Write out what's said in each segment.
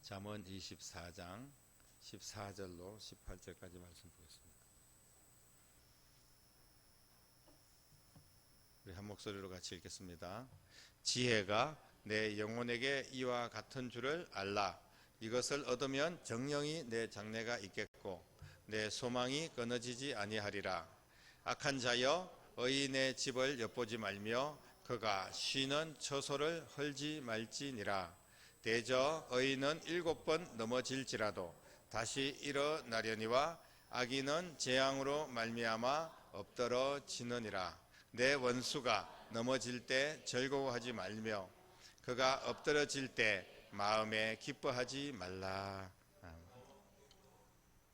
잠언 24장 14절로 18절까지 말씀 보겠습니다. 우리 한 목소리로 같이 읽겠습니다. 지혜가 내 영혼에게 이와 같은 줄을 알라. 이것을 얻으면 정령이 내 장래가 있겠고 내 소망이 끊어지지 아니하리라. 악한 자여 의인의 집을 엿보지 말며 그가 쉬는 처소를 헐지 말지니라. 대저 의인은 7번 넘어질지라도 다시 일어나려니와 악인은 재앙으로 말미암아 엎드러지느니라. 내 원수가 넘어질 때 즐거워하지 말며 그가 엎드러질 때 마음에 기뻐하지 말라.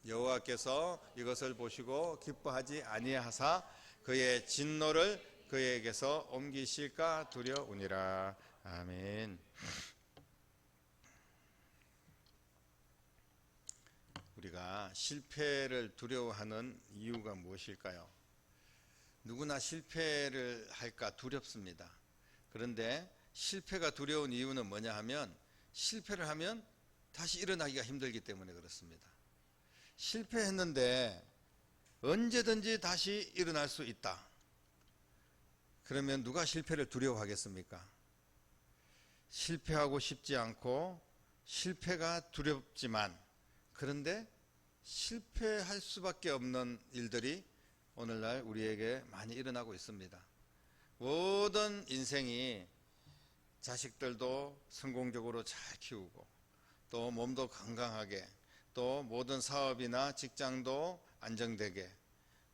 여호와께서 이것을 보시고 기뻐하지 아니하사 그의 진노를 그에게서 옮기실까 두려우니라. 아멘. 우리가 실패를 두려워하는 이유가 무엇일까요? 누구나 실패를 할까 두렵습니다. 그런데 실패가 두려운 이유는 뭐냐 하면 실패를 하면 다시 일어나기가 힘들기 때문에 그렇습니다. 실패했는데 언제든지 다시 일어날 수 있다. 그러면 누가 실패를 두려워하겠습니까? 실패하고 싶지 않고 실패가 두렵지만 그런데 실패할 수밖에 없는 일들이 오늘날 우리에게 많이 일어나고 있습니다. 모든 인생이 자식들도 성공적으로 잘 키우고 또 몸도 건강하게 또 모든 사업이나 직장도 안정되게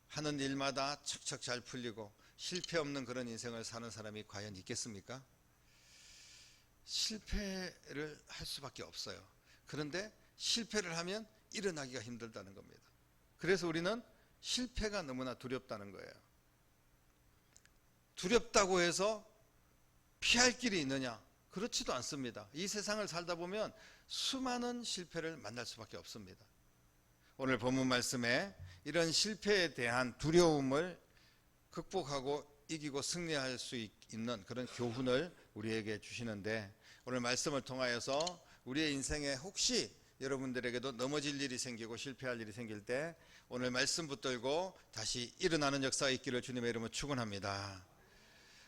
하는 일마다 척척 잘 풀리고 실패 없는 그런 인생을 사는 사람이 과연 있겠습니까? 실패를 할 수밖에 없어요. 그런데 실패를 하면 일어나기가 힘들다는 겁니다. 그래서 우리는 실패가 너무나 두렵다는 거예요. 두렵다고 해서 피할 길이 있느냐? 그렇지도 않습니다. 이 세상을 살다 보면 수많은 실패를 만날 수밖에 없습니다. 오늘 본문 말씀에 이런 실패에 대한 두려움을 극복하고 이기고 승리할 수 있는 그런 교훈을 우리에게 주시는데 오늘 말씀을 통하여서 우리의 인생에 혹시 여러분들에게도 넘어질 일이 생기고 실패할 일이 생길 때 오늘 말씀 붙들고 다시 일어나는 역사가 있기를 주님의 이름으로 축원합니다.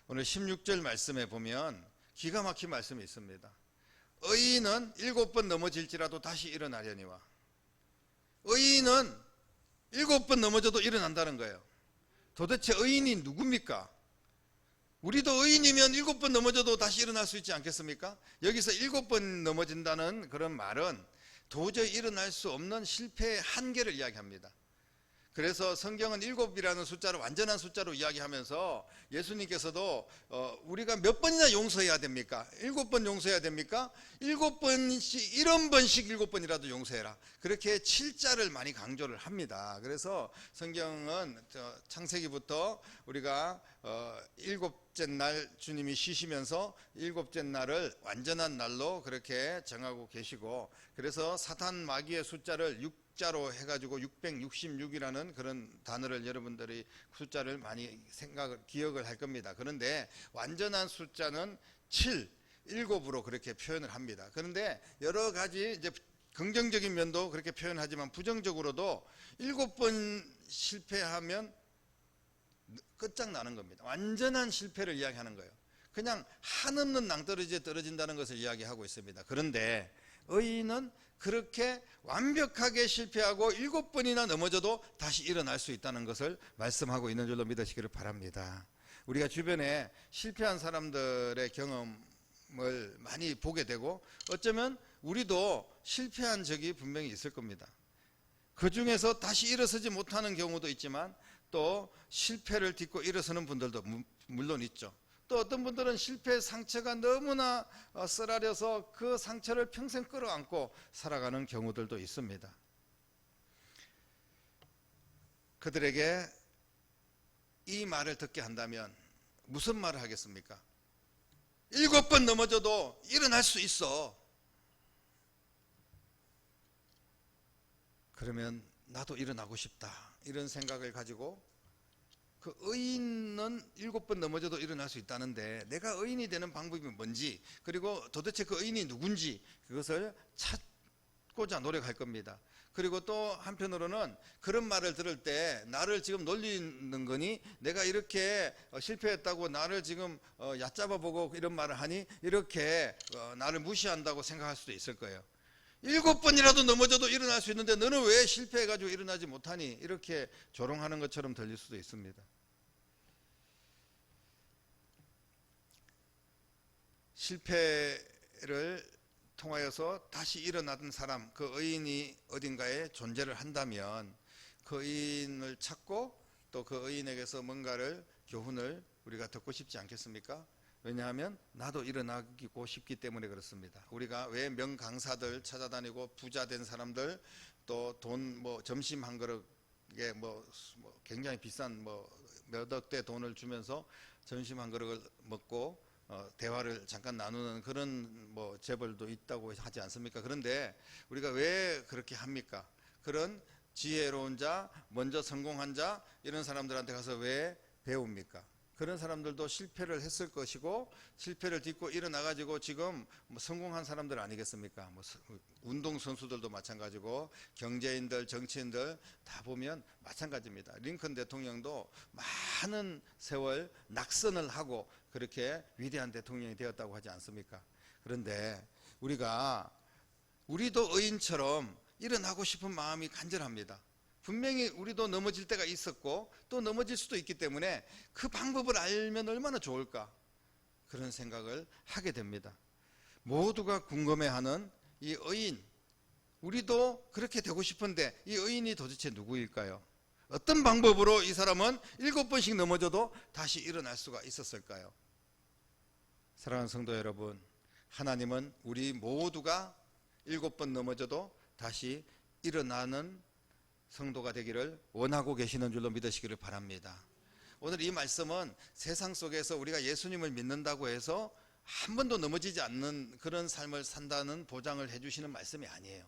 오늘 16절 말씀에 보면 기가 막힌 말씀이 있습니다. 의인은 7번 넘어질지라도 다시 일어나려니와. 의인은 7번 넘어져도 일어난다는 거예요. 도대체 의인이 누굽니까? 우리도 의인이면 7번 넘어져도 다시 일어날 수 있지 않겠습니까? 여기서 7번 넘어진다는 그런 말은 도저히 일어날 수 없는 실패의 한계를 이야기합니다. 그래서 성경은 7이라는 숫자를 완전한 숫자로 이야기하면서 예수님께서도 우리가 몇 번이나 용서해야 됩니까? 7번 용서해야 됩니까? 7번씩 70번씩 7번이라도 용서해라. 그렇게 7자를 많이 강조를 합니다. 그래서 성경은 창세기부터 우리가 7째 날 주님이 쉬시면서 7째 날을 완전한 날로 그렇게 정하고 계시고 그래서 사탄 마귀의 숫자를 6자로 해가지고 666이라는 그런 단어를 여러분들이 숫자를 많이 기억을 할 겁니다. 그런데 완전한 숫자는 7, 7으로 그렇게 표현을 합니다. 그런데 여러 가지 이제 긍정적인 면도 그렇게 표현하지만 부정적으로도 7번 실패하면 끝장나는 겁니다. 완전한 실패를 이야기하는 거예요. 그냥 한없는 낭떠러지에 떨어진다는 것을 이야기하고 있습니다. 그런데 의인은 그렇게 완벽하게 실패하고 7번이나 넘어져도 다시 일어날 수 있다는 것을 말씀하고 있는 줄로 믿으시기를 바랍니다. 우리가 주변에 실패한 사람들의 경험을 많이 보게 되고 어쩌면 우리도 실패한 적이 분명히 있을 겁니다. 그 중에서 다시 일어서지 못하는 경우도 있지만 또 실패를 딛고 일어서는 분들도 물론 있죠. 또 어떤 분들은 실패의 상처가 너무나 쓰라려서 그 상처를 평생 끌어안고 살아가는 경우들도 있습니다. 그들에게 이 말을 듣게 한다면 무슨 말을 하겠습니까? 7번 넘어져도 일어날 수 있어. 그러면 나도 일어나고 싶다. 이런 생각을 가지고 그 의인은 7번 넘어져도 일어날 수 있다는데 내가 의인이 되는 방법이 뭔지, 그리고 도대체 그 의인이 누군지 그것을 찾고자 노력할 겁니다. 그리고 또 한편으로는 그런 말을 들을 때 나를 지금 놀리는 거니, 내가 이렇게 실패했다고 나를 지금 얕잡아 보고 이런 말을 하니 이렇게 나를 무시한다고 생각할 수도 있을 거예요. 7번이라도 넘어져도 일어날 수 있는데 너는 왜 실패해가지고 일어나지 못하니, 이렇게 조롱하는 것처럼 들릴 수도 있습니다. 실패를 통하여서 다시 일어나던 사람, 그 의인이 어딘가에 존재를 한다면 그 의인을 찾고 또 그 의인에게서 뭔가를 교훈을 우리가 듣고 싶지 않겠습니까? 왜냐하면 나도 일어나고 싶기 때문에 그렇습니다. 우리가 왜 명강사들 찾아다니고 부자 된 사람들, 또 돈 점심 한 그릇에 굉장히 비싼 몇억 대 돈을 주면서 점심 한 그릇을 먹고 대화를 잠깐 나누는 그런 재벌도 있다고 하지 않습니까? 그런데 우리가 왜 그렇게 합니까? 그런 지혜로운 자, 먼저 성공한 자, 이런 사람들한테 가서 왜 배웁니까? 그런 사람들도 실패를 했을 것이고 실패를 딛고 일어나가지고 지금 성공한 사람들 아니겠습니까? 운동선수들도 마찬가지고 경제인들, 정치인들 다 보면 마찬가지입니다. 링컨 대통령도 많은 세월 낙선을 하고 그렇게 위대한 대통령이 되었다고 하지 않습니까? 그런데 우리도 의인처럼 일어나고 싶은 마음이 간절합니다. 분명히 우리도 넘어질 때가 있었고 또 넘어질 수도 있기 때문에 그 방법을 알면 얼마나 좋을까, 그런 생각을 하게 됩니다. 모두가 궁금해하는 이 의인, 우리도 그렇게 되고 싶은데 이 의인이 도대체 누구일까요? 어떤 방법으로 이 사람은 7번씩 넘어져도 다시 일어날 수가 있었을까요? 사랑하는 성도 여러분, 하나님은 우리 모두가 7번 넘어져도 다시 일어나는 성도가 되기를 원하고 계시는 줄로 믿으시기를 바랍니다. 오늘 이 말씀은 세상 속에서 우리가 예수님을 믿는다고 해서 한 번도 넘어지지 않는 그런 삶을 산다는 보장을 해주시는 말씀이 아니에요.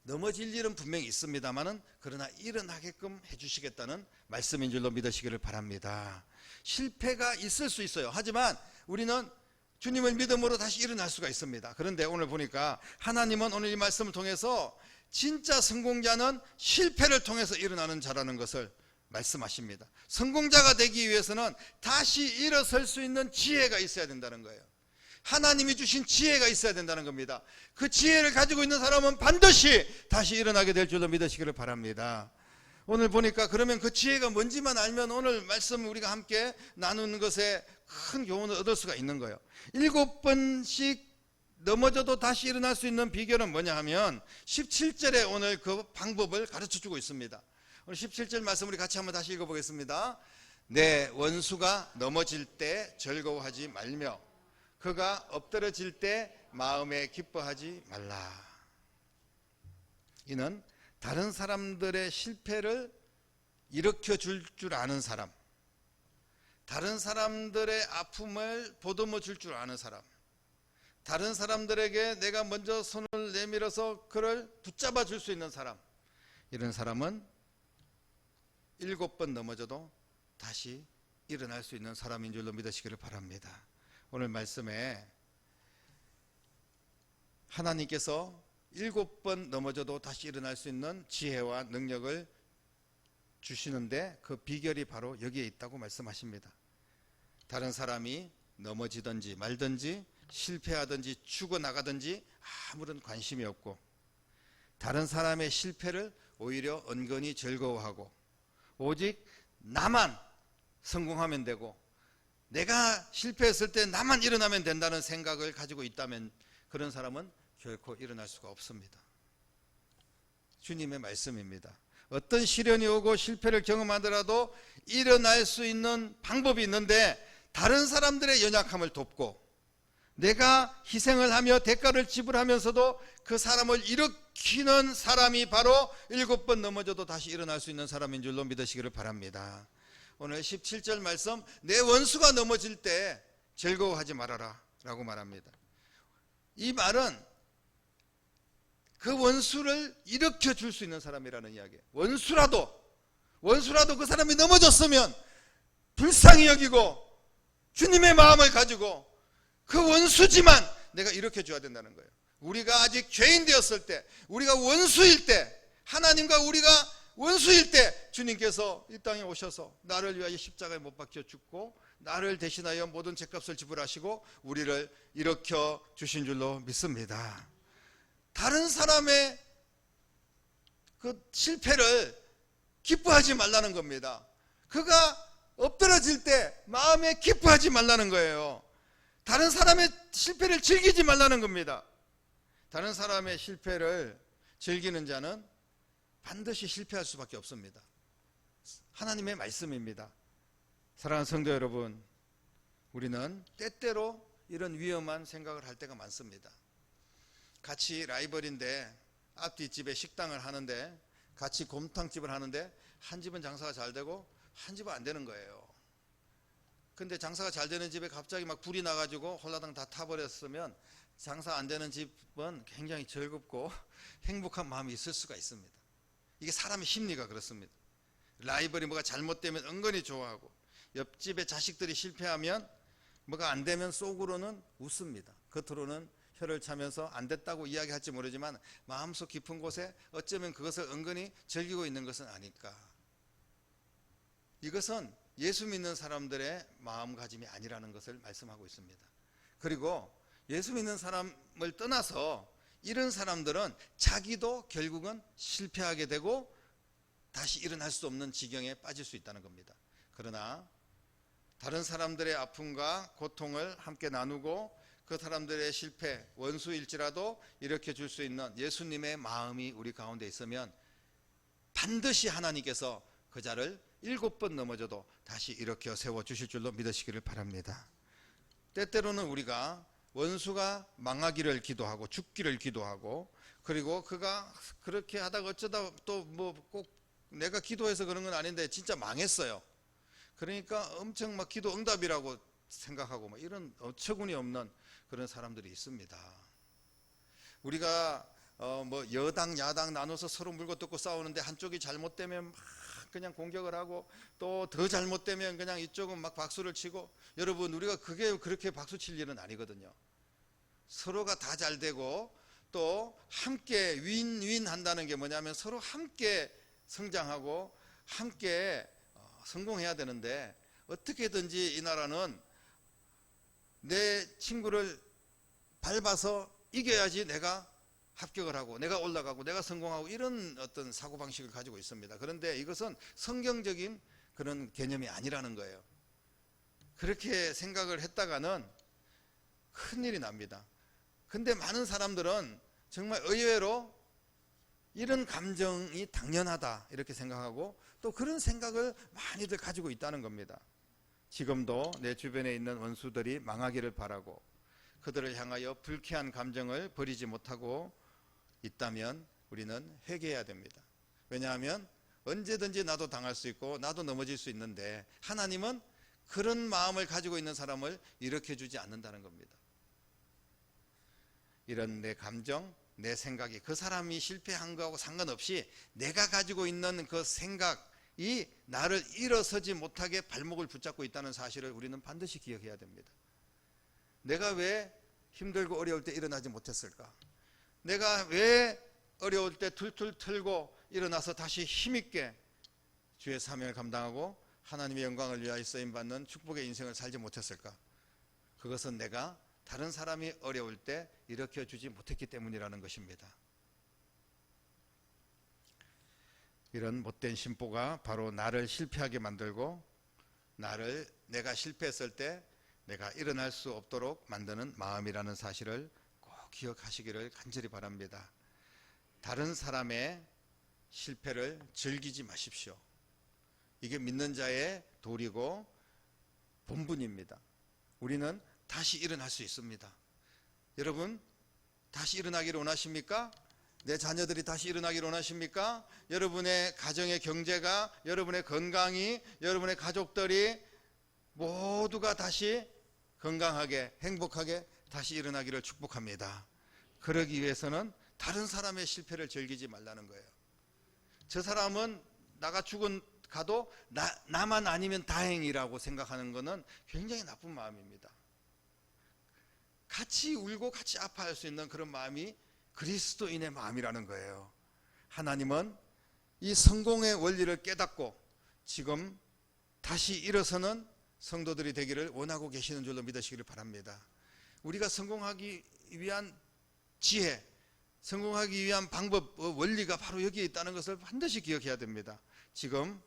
넘어질 일은 분명히 있습니다만은 그러나 일어나게끔 해주시겠다는 말씀인 줄로 믿으시기를 바랍니다. 실패가 있을 수 있어요. 하지만 우리는 주님을 믿음으로 다시 일어날 수가 있습니다. 그런데 오늘 보니까 하나님은 오늘 이 말씀을 통해서 진짜 성공자는 실패를 통해서 일어나는 자라는 것을 말씀하십니다. 성공자가 되기 위해서는 다시 일어설 수 있는 지혜가 있어야 된다는 거예요. 하나님이 주신 지혜가 있어야 된다는 겁니다. 그 지혜를 가지고 있는 사람은 반드시 다시 일어나게 될 줄로 믿으시기를 바랍니다. 오늘 보니까 그러면 그 지혜가 뭔지만 알면 오늘 말씀 우리가 함께 나누는 것에 큰 교훈을 얻을 수가 있는 거예요. 7번씩 넘어져도 다시 일어날 수 있는 비결은 뭐냐 하면 17절에 오늘 그 방법을 가르쳐주고 있습니다. 오늘 17절 말씀 우리 같이 한번 다시 읽어보겠습니다. 내 원수가 넘어질 때 즐거워하지 말며 그가 엎드러질 때 마음에 기뻐하지 말라. 이는 다른 사람들의 실패를 일으켜 줄 아는 사람, 다른 사람들의 아픔을 보듬어 줄 아는 사람, 다른 사람들에게 내가 먼저 손을 내밀어서 그를 붙잡아 줄 수 있는 사람, 이런 사람은 7번 넘어져도 다시 일어날 수 있는 사람인 줄로 믿으시기를 바랍니다. 오늘 말씀에 하나님께서 7번 넘어져도 다시 일어날 수 있는 지혜와 능력을 주시는데 그 비결이 바로 여기에 있다고 말씀하십니다. 다른 사람이 넘어지든지 말든지 실패하든지 죽어나가든지 아무런 관심이 없고 다른 사람의 실패를 오히려 은근히 즐거워하고 오직 나만 성공하면 되고 내가 실패했을 때 나만 일어나면 된다는 생각을 가지고 있다면 그런 사람은 결코 일어날 수가 없습니다. 주님의 말씀입니다. 어떤 시련이 오고 실패를 경험하더라도 일어날 수 있는 방법이 있는데 다른 사람들의 연약함을 돕고 내가 희생을 하며 대가를 지불하면서도 그 사람을 일으키는 사람이 바로 7번 넘어져도 다시 일어날 수 있는 사람인 줄로 믿으시기를 바랍니다. 오늘 17절 말씀, 내 원수가 넘어질 때 즐거워하지 말아라 라고 말합니다. 이 말은 그 원수를 일으켜 줄 수 있는 사람이라는 이야기예요. 원수라도 원수라도 그 사람이 넘어졌으면 불쌍히 여기고 주님의 마음을 가지고 그 원수지만 내가 일으켜 줘야 된다는 거예요. 우리가 아직 죄인 되었을 때, 우리가 원수일 때, 하나님과 우리가 원수일 때 주님께서 이 땅에 오셔서 나를 위하여 십자가에 못 박혀 죽고 나를 대신하여 모든 죄값을 지불하시고 우리를 일으켜 주신 줄로 믿습니다. 다른 사람의 그 실패를 기뻐하지 말라는 겁니다. 그가 엎드러질 때 마음에 기뻐하지 말라는 거예요. 다른 사람의 실패를 즐기지 말라는 겁니다. 다른 사람의 실패를 즐기는 자는 반드시 실패할 수밖에 없습니다. 하나님의 말씀입니다. 사랑하는 성도 여러분, 우리는 때때로 이런 위험한 생각을 할 때가 많습니다. 같이 라이벌인데 앞뒤 집에 식당을 하는데 같이 곰탕집을 하는데 한 집은 장사가 잘 되고 한 집은 안 되는 거예요. 근데 장사가 잘 되는 집에 갑자기 막 불이 나가지고 홀라당 다 타버렸으면 장사 안 되는 집은 굉장히 즐겁고 행복한 마음이 있을 수가 있습니다. 이게 사람의 심리가 그렇습니다. 라이벌이 뭐가 잘못되면 은근히 좋아하고 옆집의 자식들이 실패하면 뭐가 안 되면 속으로는 웃습니다. 겉으로는 혀를 차면서 안 됐다고 이야기할지 모르지만 마음속 깊은 곳에 어쩌면 그것을 은근히 즐기고 있는 것은 아닐까. 이것은 예수 믿는 사람들의 마음가짐이 아니라는 것을 말씀하고 있습니다. 그리고 예수 믿는 사람을 떠나서 이런 사람들은 자기도 결국은 실패하게 되고 다시 일어날 수 없는 지경에 빠질 수 있다는 겁니다. 그러나 다른 사람들의 아픔과 고통을 함께 나누고 그 사람들의 실패, 원수일지라도 일으켜 줄 수 있는 예수님의 마음이 우리 가운데 있으면 반드시 하나님께서 그 자를 7번 넘어져도 다시 일으켜 세워주실 줄로 믿으시기를 바랍니다. 때때로는 우리가 원수가 망하기를 기도하고 죽기를 기도하고 그리고 그가 그렇게 하다가 어쩌다 또 뭐 꼭 내가 기도해서 그런 건 아닌데 진짜 망했어요. 그러니까 엄청 막 기도 응답이라고 생각하고 뭐 이런 어처구니 없는 그런 사람들이 있습니다. 우리가 뭐 여당 야당 나눠서 서로 물고 뜯고 싸우는데 한쪽이 잘못되면 막 그냥 공격을 하고 또 더 잘못되면 그냥 이쪽은 막 박수를 치고, 여러분 우리가 그게 그렇게 박수 칠 일은 아니거든요. 서로가 다 잘 되고 또 함께 윈윈 한다는 게 뭐냐면 서로 함께 성장하고 함께 성공해야 되는데 어떻게든지 이 나라는 내 친구를 밟아서 이겨야지 내가 합격을 하고 내가 올라가고 내가 성공하고 이런 어떤 사고방식을 가지고 있습니다. 그런데 이것은 성경적인 그런 개념이 아니라는 거예요. 그렇게 생각을 했다가는 큰일이 납니다. 근데 많은 사람들은 정말 의외로 이런 감정이 당연하다 이렇게 생각하고 또 그런 생각을 많이들 가지고 있다는 겁니다. 지금도 내 주변에 있는 원수들이 망하기를 바라고 그들을 향하여 불쾌한 감정을 버리지 못하고 있다면 우리는 회개해야 됩니다. 왜냐하면 언제든지 나도 당할 수 있고 나도 넘어질 수 있는데 하나님은 그런 마음을 가지고 있는 사람을 일으켜 주지 않는다는 겁니다. 이런 내 감정, 내 생각이 그 사람이 실패한 거하고 상관없이 내가 가지고 있는 그 생각이 나를 일어서지 못하게 발목을 붙잡고 있다는 사실을 우리는 반드시 기억해야 됩니다. 내가 왜 힘들고 어려울 때 일어나지 못했을까? 내가 왜 어려울 때 툴툴 털고 일어나서 다시 힘있게 주의 사명을 감당하고 하나님의 영광을 위하여 쓰임받는 축복의 인생을 살지 못했을까? 그것은 내가 다른 사람이 어려울 때 일으켜 주지 못했기 때문이라는 것입니다. 이런 못된 심보가 바로 나를 실패하게 만들고 내가 실패했을 때 내가 일어날 수 없도록 만드는 마음이라는 사실을 꼭 기억하시기를 간절히 바랍니다. 다른 사람의 실패를 즐기지 마십시오. 이게 믿는 자의 도리고 본분입니다. 우리는 다시 일어날 수 있습니다. 여러분 다시 일어나기를 원하십니까? 내 자녀들이 다시 일어나기를 원하십니까? 여러분의 가정의 경제가, 여러분의 건강이, 여러분의 가족들이 모두가 다시 건강하게 행복하게 다시 일어나기를 축복합니다. 그러기 위해서는 다른 사람의 실패를 즐기지 말라는 거예요. 저 사람은 나가 죽은 가도 나만 아니면 다행이라고 생각하는 것은 굉장히 나쁜 마음입니다. 같이 울고 같이 아파할 수 있는 그런 마음이 그리스도인의 마음이라는 거예요. 하나님은 이 성공의 원리를 깨닫고 지금 다시 일어서는 성도들이 되기를 원하고 계시는 줄로 믿으시기를 바랍니다. 우리가 성공하기 위한 지혜, 성공하기 위한 방법, 원리가 바로 여기에 있다는 것을 반드시 기억해야 됩니다. 지금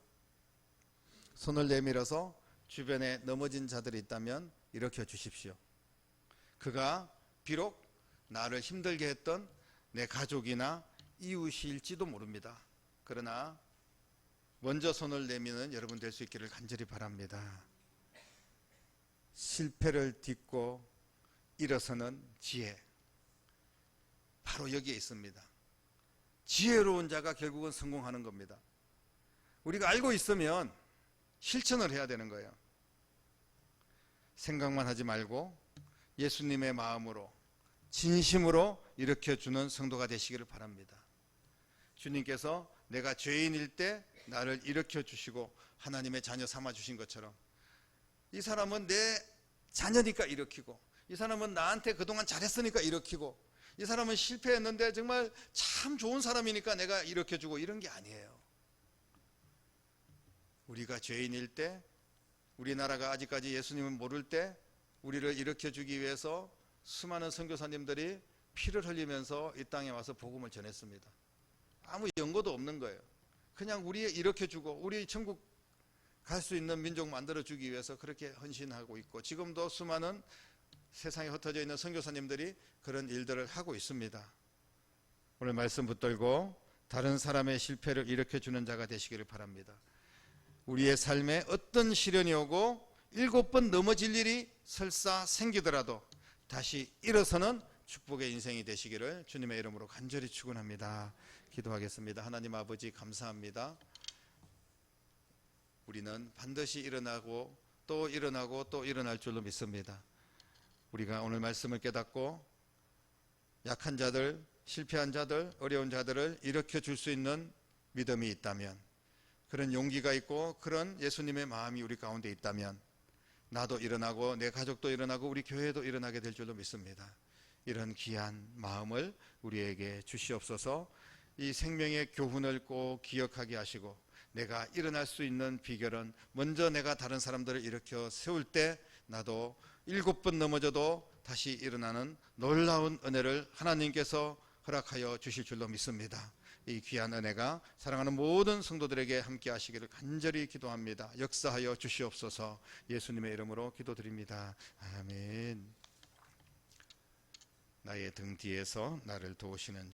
손을 내밀어서 주변에 넘어진 자들이 있다면 일으켜 주십시오. 그가 비록 나를 힘들게 했던 내 가족이나 이웃일지도 모릅니다. 그러나 먼저 손을 내미는 여러분 될 수 있기를 간절히 바랍니다. 실패를 딛고 일어서는 지혜, 바로 여기에 있습니다. 지혜로운 자가 결국은 성공하는 겁니다. 우리가 알고 있으면 실천을 해야 되는 거예요. 생각만 하지 말고 예수님의 마음으로 진심으로 일으켜주는 성도가 되시기를 바랍니다. 주님께서 내가 죄인일 때 나를 일으켜주시고 하나님의 자녀 삼아주신 것처럼 이 사람은 내 자녀니까 일으키고, 이 사람은 나한테 그동안 잘했으니까 일으키고, 이 사람은 실패했는데 정말 참 좋은 사람이니까 내가 일으켜주고, 이런 게 아니에요. 우리가 죄인일 때, 우리나라가 아직까지 예수님을 모를 때 우리를 일으켜주기 위해서 수많은 선교사님들이 피를 흘리면서 이 땅에 와서 복음을 전했습니다. 아무 연고도 없는 거예요. 그냥 우리 일으켜주고 우리 천국 갈 수 있는 민족 만들어주기 위해서 그렇게 헌신하고 있고, 지금도 수많은 세상에 흩어져 있는 선교사님들이 그런 일들을 하고 있습니다. 오늘 말씀 붙들고 다른 사람의 실패를 일으켜주는 자가 되시기를 바랍니다. 우리의 삶에 어떤 시련이 오고 7번 넘어질 일이 설사 생기더라도 다시 일어서는 축복의 인생이 되시기를 주님의 이름으로 간절히 축원합니다. 기도하겠습니다. 하나님 아버지, 감사합니다. 우리는 반드시 일어나고 또 일어나고 또 일어날 줄로 믿습니다. 우리가 오늘 말씀을 깨닫고 약한 자들, 실패한 자들, 어려운 자들을 일으켜 줄 수 있는 믿음이 있다면, 그런 용기가 있고 그런 예수님의 마음이 우리 가운데 있다면 나도 일어나고 내 가족도 일어나고 우리 교회도 일어나게 될 줄로 믿습니다. 이런 귀한 마음을 우리에게 주시옵소서. 이 생명의 교훈을 꼭 기억하게 하시고, 내가 일어날 수 있는 비결은 먼저 내가 다른 사람들을 일으켜 세울 때 나도 7번 넘어져도 다시 일어나는 놀라운 은혜를 하나님께서 허락하여 주실 줄로 믿습니다. 이 귀한 은혜가 사랑하는 모든 성도들에게 함께 하시기를 간절히 기도합니다. 역사하여 주시옵소서. 예수님의 이름으로 기도드립니다. 아멘. 나의 등 뒤에서 나를 도우시는